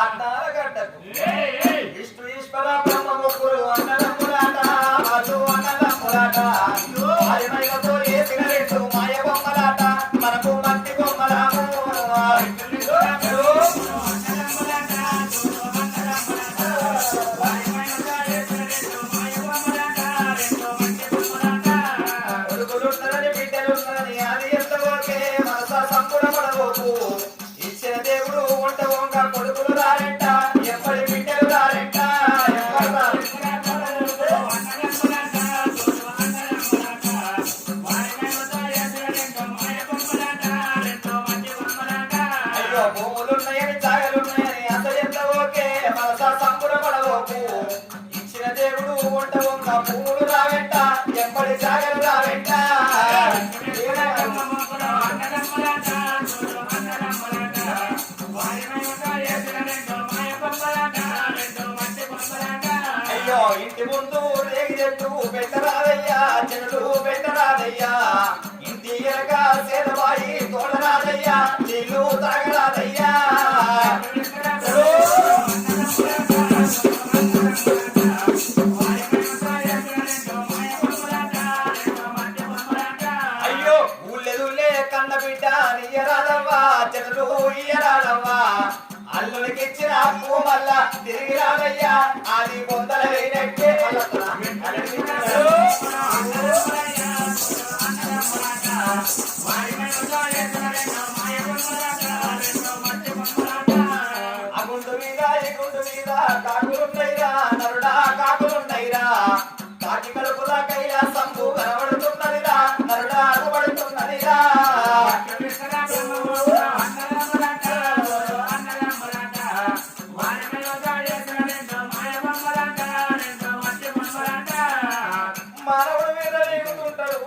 అన్నాల గడ్డకు విష్ణు ఈశ్వర బ్రహ్మ ముగ్గురు అన్నదమ్ములాట వాళ్ళు అన్నదమ్ములాట మాయమైనతో వేసిన రెండు మాయ బొమ్మలాట మనకు మట్టి బొమ్మలాము కొడుకులున్నారని బిడ్డలున్నారని అది ఎంత ఓకే మనసా సంకుడపడబోకు ఇచ్చిన దేవుడు వంట వంక కొడుకులు రారంట ఎప్పటి బిడ్డలు రారంట అయ్యో భూములున్నాయని జాగలున్నాయని అసలు ఎంత ఓకే మనసా సంకుడపడబోకు ఇచ్చిన దేవుడు వంట వంక భూములు రావంట ఎప్పటి జాగలు రావంట అయ్యో ఇంటి ముందు రేగి చెట్టు పెట్టరాదయ్యా చెట్లు పెట్టరాదయ్యా ఇంటి ఎనక సేదబాయి తోడరాదయ్యా నీళ్ళు తాగరాదయ్యా అయ్యో ఊళ్ళెదులే కన్న బిడ్డ నియ్యరాదవ్వా చెట్లు ఇయ్యరాదవ్వా అల్లుడికిచ్చిన అప్పు మళ్ళా తిరిగి రాదయ్యా అది పొందల వేయనట్టే అగుండు మీద ఎగుండు మీద కాకులున్నైరా నరుడా కాకులున్నైరా కాకి కడుపుల కైలాసంబు కనబడుతున్నదిరా నరుడా అగుపడుతున్నదిరా మానవుడి మీద రేగుతుంటాడు